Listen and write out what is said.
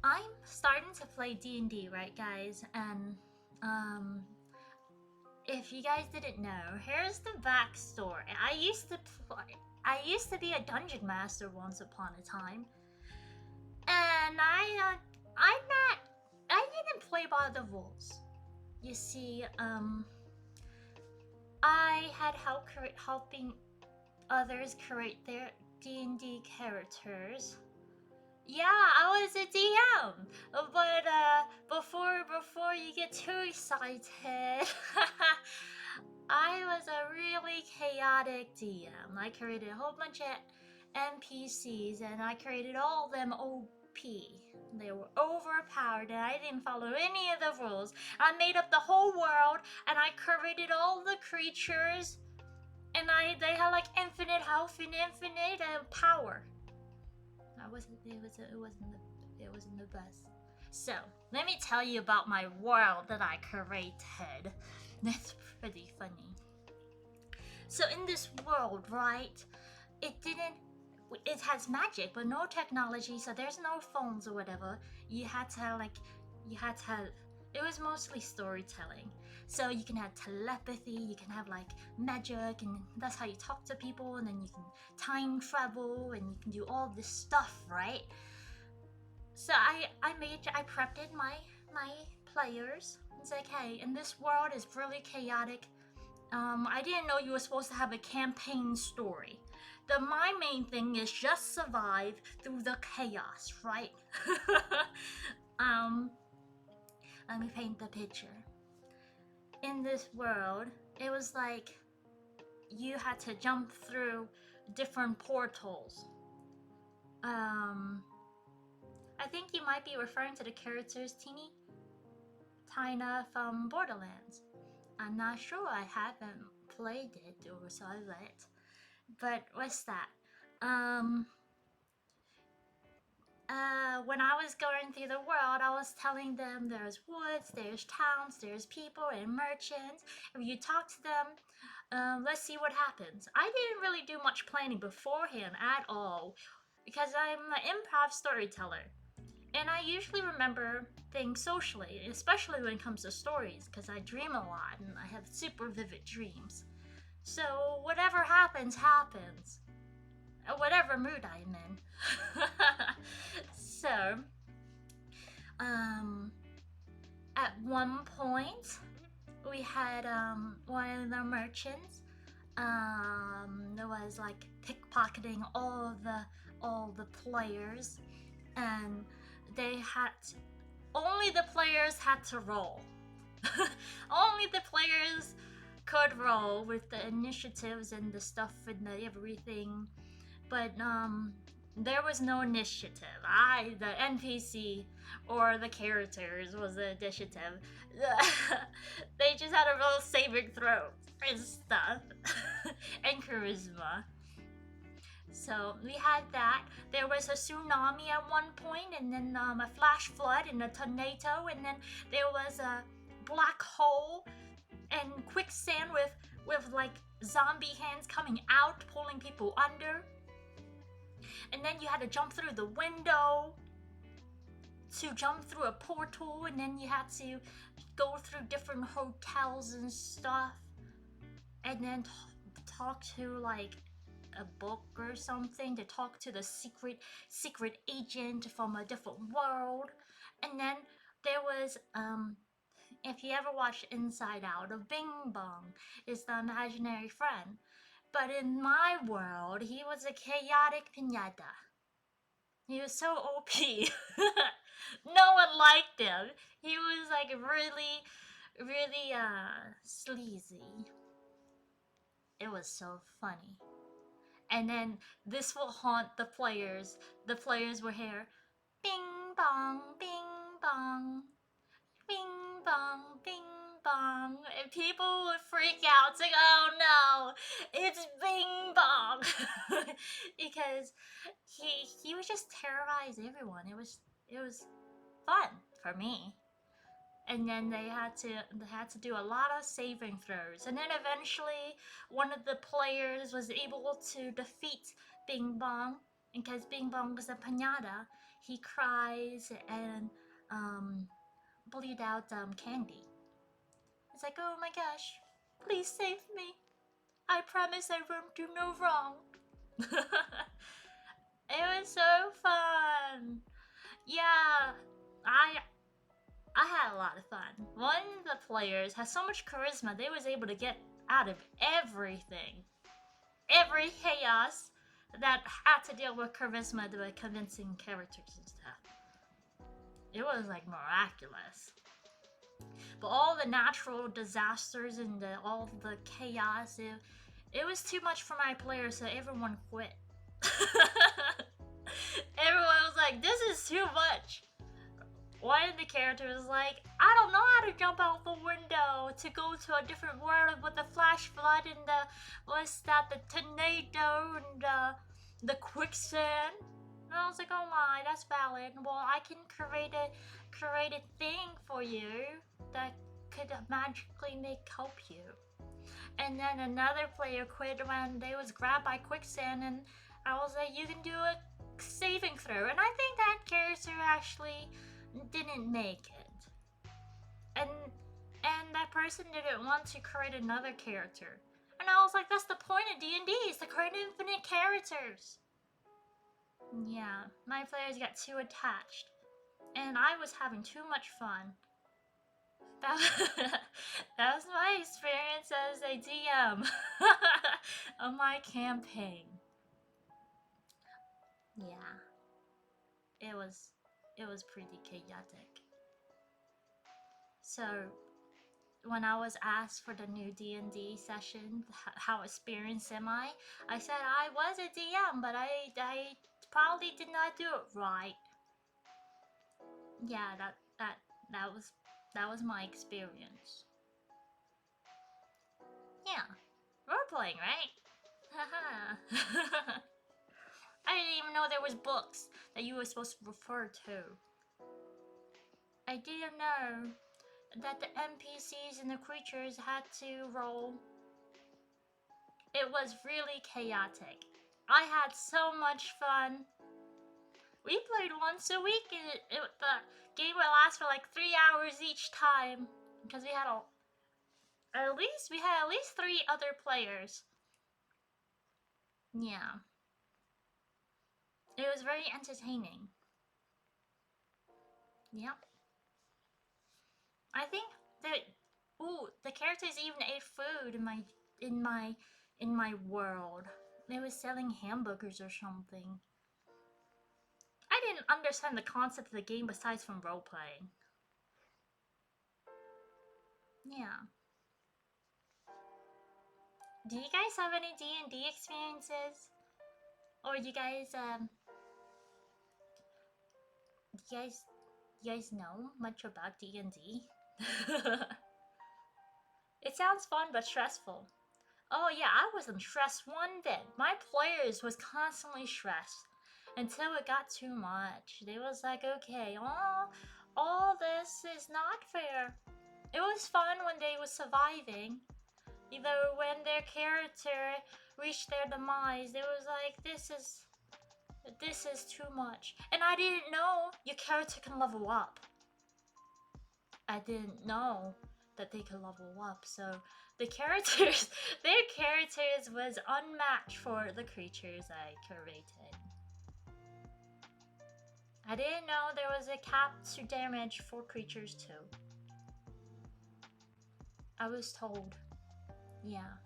I'm starting to play D&D, right, guys? And um, if you guys didn't know, here's the backstory. I used to be a dungeon master once upon a time, and I didn't play by the rules. You see, I had helping others create their D&D characters. Yeah, I was a DM, but before you get too excited, I was a really chaotic DM. I created a whole bunch of NPCs, and I created all of them OP. They were overpowered, and I didn't follow any of the rules. I made up the whole world, and I created all the creatures, and they had like infinite health and infinite power. I wasn't. It wasn't the best. So let me tell you about my world that I created. That's pretty funny. So in this world, right? It didn't. It has magic, but no technology. So there's no phones or whatever. You had to like. You had to. It was mostly storytelling. So you can have telepathy, you can have like magic, and that's how you talk to people, and then you can time travel, and you can do all this stuff, right? So I prepped my players. It's like, hey, and this world is really chaotic. I didn't know you were supposed to have a campaign story. My main thing is just survive through the chaos, right? um, Let me paint the picture. In this world, it was like you had to jump through different portals. I think you might be referring to the characters Tina from Borderlands. I'm not sure, I haven't played it or saw it. But what's that? When I was going through the world, I was telling them there's woods, there's towns, there's people and merchants. If you talk to them, let's see what happens. I didn't really do much planning beforehand at all because I'm an improv storyteller. And I usually remember things socially, especially when it comes to stories, because I dream a lot and I have super vivid dreams. So whatever happens, happens. Whatever mood I'm in. So, um, at one point, we had one of the merchants. There was like pickpocketing all the players, and they had only the players had to roll. Only the players could roll with the initiatives and the stuff and the everything. But there was no initiative. The NPC or the characters was the initiative. They just had a roll saving throw and stuff and charisma. So we had that. There was a tsunami at one point, and then a flash flood and a tornado, and then there was a black hole and quicksand with like zombie hands coming out, pulling people under. And then you had to jump through the window to jump through a portal, and then you had to go through different hotels and stuff, and then talk to like a book or something to talk to the secret agent from a different world. And then there was if you ever watched Inside Out, of Bing Bong is the imaginary friend. But in my world, he was a chaotic pinata. He was so OP. No one liked him. He was like really sleazy. It was so funny. And then this will haunt the players. The players were here. Bing bong, bing bong, bing bong, bing bong. And people would freak out. It's like, oh no, it's Bing Bong. Because he would just terrorize everyone. It was fun for me. And then they had to do a lot of saving throws. And then eventually one of the players was able to defeat Bing Bong. And because Bing Bong was a pinata, he cries and bleed out candy. It's like, oh my gosh, please save me. I promise I won't do no wrong. It was so fun. Yeah, I had a lot of fun. One of the players has so much charisma, they was able to get out of everything. Every chaos that had to deal with charisma by convincing characters and stuff. It was like miraculous. But all the natural disasters and all the chaos, it was too much for my players, so everyone quit. Everyone was like, this is too much. One of the characters was like, I don't know how to jump out the window to go to a different world with the flash flood and the tornado and the quicksand. And I was like, oh my, that's valid. Well, I can create a thing for you that could magically help you. And then another player quit when they was grabbed by quicksand, and I was like, you can do a saving throw. And I think that character actually didn't make it. And that person didn't want to create another character. And I was like, that's the point of D&D, is to create infinite characters. Yeah, my players got too attached. And I was having too much fun. That was my experience as a DM on my campaign. Yeah. It was pretty chaotic. So when I was asked for the new D&D session, how experienced am I said I was a DM, but I probably did not do it right. Yeah, that was my experience. Yeah, role playing, right? Haha. I didn't even know there was books that you were supposed to refer to. I didn't know that the NPCs and the creatures had to roll. It was really chaotic. I had so much fun. We played once a week, and the game would last for like 3 hours each time because we had at least 3 other players. Yeah, it was very entertaining. Yep. I think that the characters even ate food in my world. They were selling hamburgers or something. I didn't understand the concept of the game besides from role playing. Yeah. Do you guys have any D&D experiences? Or you guys you guys know much about D&D? It sounds fun but stressful. Oh yeah, I wasn't stressed one bit. My players was constantly stressed until it got too much. They was like, okay, all this is not fair. It was fun when they was surviving. Either when their character reached their demise, it was like, this is too much. And I didn't know your character can level up. I didn't know that they could level up, so their characters was unmatched for the creatures I created. I didn't know there was a cap to damage for creatures too. I was told. Yeah.